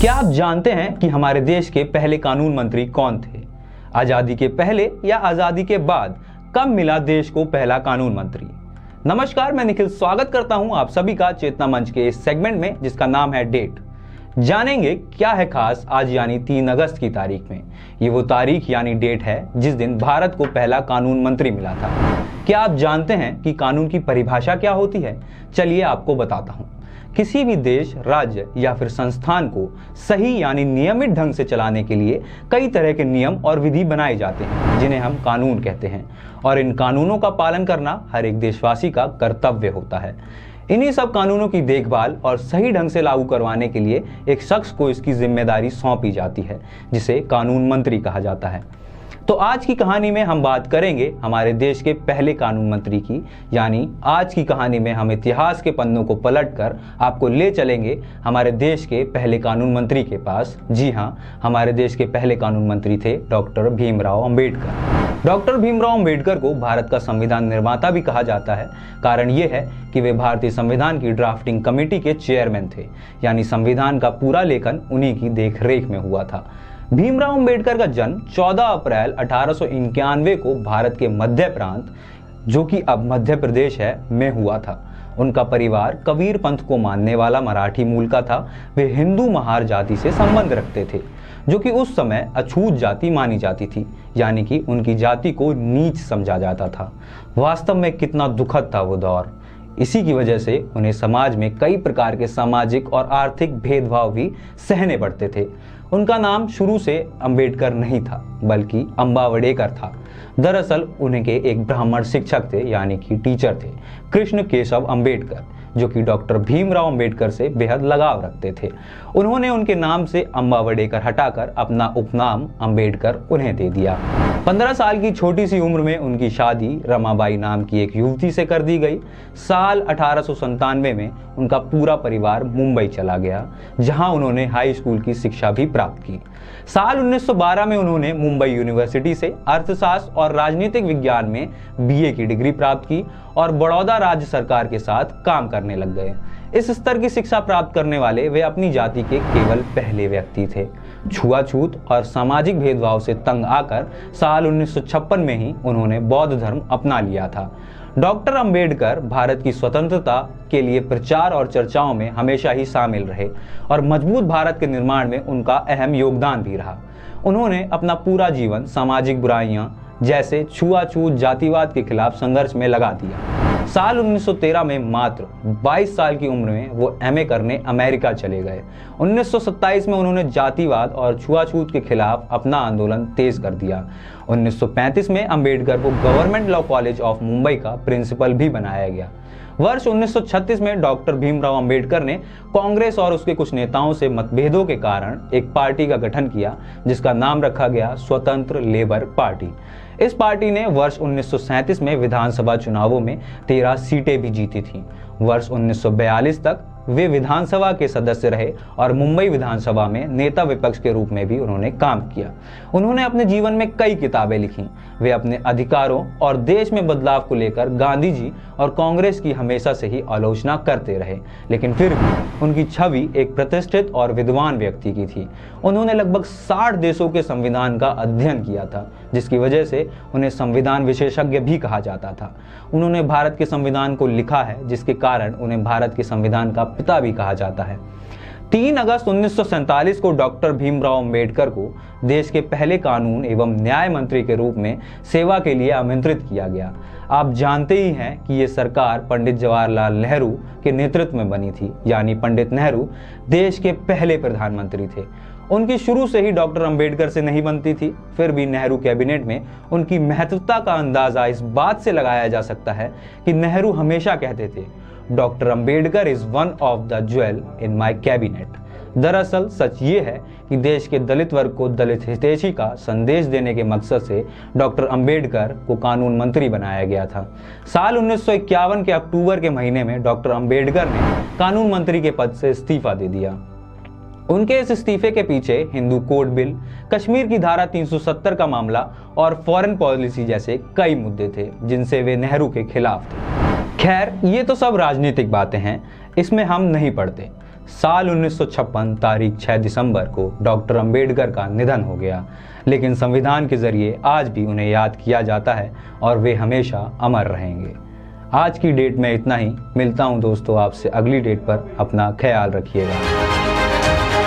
क्या आप जानते हैं कि हमारे देश के पहले कानून मंत्री कौन थे? आजादी के पहले या आजादी के बाद कब मिला देश को पहला कानून मंत्री? नमस्कार, मैं निखिल स्वागत करता हूं आप सभी का चेतना मंच के इस सेगमेंट में जिसका नाम है डेट। जानेंगे क्या है खास आज यानी 3 अगस्त की तारीख में। ये वो तारीख यानी डेट है जिस दिन भारत को पहला कानून मंत्री मिला था। क्या आप जानते हैं कि कानून की परिभाषा क्या होती है? चलिए आपको बताता हूं। किसी भी देश, राज्य या फिर संस्थान को सही यानी नियमित ढंग से चलाने के लिए कई तरह के नियम और विधि बनाए जाते हैं जिन्हें हम कानून कहते हैं, और इन कानूनों का पालन करना हर एक देशवासी का कर्तव्य होता है। इन्हीं सब कानूनों की देखभाल और सही ढंग से लागू करवाने के लिए एक शख्स को इसकी जिम्मेदारी सौंपी जाती है जिसे कानून मंत्री कहा जाता है। तो आज की कहानी में हम बात करेंगे हमारे देश के पहले कानून मंत्री की, यानी आज की कहानी में हम इतिहास के पन्नों को पलटकर आपको ले चलेंगे हमारे देश के पहले कानून मंत्री के पास। जी हाँ, हमारे देश के पहले कानून मंत्री थे डॉक्टर भीमराव अंबेडकर। डॉक्टर भीमराव अंबेडकर को भारत का संविधान निर्माता भी कहा जाता है। कारण ये है कि वे भारतीय संविधान की ड्राफ्टिंग कमेटी के चेयरमैन थे, यानी संविधान का पूरा लेखन उन्हीं की देखरेख में हुआ था। भीमराव अंबेडकर का जन्म 14 अप्रैल 1891 को भारत के मध्य प्रांत, जो कि अब मध्य प्रदेश है, में हुआ था। उनका परिवार कबीर पंथ को मानने वाला मराठी मूल का था। वे हिंदू महार जाति से संबंध रखते थे, जो कि उस समय अछूत जाति मानी जाती थी, यानी कि उनकी जाति को नीच समझा जाता था। वास्तव में कितना दुखद था वो दौर। इसी की वजह से उन्हें समाज में कई प्रकार के सामाजिक और आर्थिक भेदभाव भी सहने पड़ते थे। उनका नाम शुरू से अंबेडकर नहीं था बल्कि अंबावडेकर था। दरअसल उनके एक ब्राह्मण शिक्षक थे, यानी कि टीचर थे, कृष्ण केशव अंबेडकर, जो कि डॉक्टर भीमराव अंबेडकर से बेहद लगाव रखते थे। उन्होंने उनके नाम से अंबावडेकर हटाकर अपना उपनाम अंबेडकर उन्हें दे दिया। 15 साल की छोटी सी उम्र में उनकी शादी रमाबाई नाम की एक युवती से कर दी गई। साल 1897 में उनका पूरा परिवार मुंबई चला गया, जहां उन्होंने हाई स्कूल की शिक्षा भी प्राप्त की। साल 1912 में उन्होंने मुंबई यूनिवर्सिटी से अर्थशास्त्र और राजनीतिक विज्ञान में बीए की डिग्री प्राप्त की और बड़ौदा राज्य सरकार के साथ काम करने लग गए। इस स्तर की शिक्षा प्राप्त करने वाले वे अपनी जाति के केवल पहले व्यक्ति थे। छुआछूत और सामाजिक भेदभाव से तंग आकर साल 1956 में ही उन्होंने बौद्ध धर्म अपना लिया था। डॉक्टर अंबेडकर भारत की स्वतंत्रता के लिए प्रचार और चर्चाओं में हमेशा ही शामिल रहे और मजबूत भारत के निर्माण में उनका अहम योगदान भी रहा। उन्होंने अपना पूरा जीवन सामाजिक बुराइयां जैसे छुआछूत, जातिवाद के खिलाफ संघर्ष में लगा दिया। साल 1913 में मात्र 22 साल की उम्र में वो एमए करने अमेरिका चले गए। 1927 में उन्होंने जातिवाद और छुआछूत के खिलाफ अपना आंदोलन तेज कर दिया। 1935 में अंबेडकर को government law college of Mumbai का प्रिंसिपल भी बनाया गया। वर्ष 1936 में डॉक्टर भीमराव अंबेडकर ने कांग्रेस और उसके कुछ नेताओं से मतभेदों के कारण एक पार्टी का गठन किया, जिसका नाम रखा गया स्वतंत्र लेबर पार्टी। इस पार्टी ने वर्ष 1937 में विधानसभा चुनावों में 13 सीटें भी जीती थीं। वर्ष 1942 तक वे विधानसभा के सदस्य रहे और मुंबई विधानसभा में नेता विपक्ष के रूप में भी उन्होंने काम किया। उन्होंने अपने जीवन में कई किताबें लिखी। वे अपने अधिकारों और देश में बदलाव को लेकर गांधी जी और कांग्रेस की हमेशा से ही आलोचना करते रहे, लेकिन फिर भी उनकी छवि एक प्रतिष्ठित और विद्वान व्यक्ति की थी। उन्होंने लगभग 60 देशों के संविधान का अध्ययन किया था, जिसकी वजह से उन्हें संविधान विशेषज्ञ भी कहा जाता था। उन्होंने भारत के संविधान को लिखा है, जिसके कारण उन्हें भारत के संविधान का पिता भी कहा जाता है। 3 अगस्त 1947 को डॉक्टर भीमराव अंबेडकर को देश के पहले कानून एवं न्याय मंत्री के रूप में सेवा के लिए आमंत्रित किया गया। आप जानते ही हैं कि ये सरकार पंडित जवाहरलाल नेहरू के नेतृत्व में बनी थी, यानी पंडित नेहरू देश के पहले प्रधानमंत्री थे। उनकी शुरू से ही डॉक्टर अंबेडकर से नहीं बनती थी। फिर भी नेहरू कैबिनेट में उनकी महत्वता का अंदाजा इस बात से लगाया जा सकता है कि नेहरू हमेशा कहते थे, doctor Ambedkar is one of the jewel in my cabinet. दरअसल सच ये है कि देश के दलित वर्ग को दलित हितैषी का संदेश देने के मकसद से डॉक्टर अंबेडकर को कानून मंत्री बनाया गया था। साल 1951 के अक्टूबर के महीने में डॉक्टर अंबेडकर ने कानून मंत्री के पद से इस्तीफा दे दिया। उनके इस इस्तीफे के पीछे हिंदू कोड बिल, कश्मीर की धारा 370 का मामला और फॉरेन पॉलिसी जैसे कई मुद्दे थे जिनसे वे नेहरू के खिलाफ थे। खैर, ये तो सब राजनीतिक बातें हैं, इसमें हम नहीं पड़ते। साल 1956 तारीख 6 दिसंबर को डॉक्टर अंबेडकर का निधन हो गया, लेकिन संविधान के जरिए आज भी उन्हें याद किया जाता है और वे हमेशा अमर रहेंगे। आज की डेट में इतना ही। मिलता हूं दोस्तों आपसे अगली डेट पर। अपना ख्याल रखिएगा।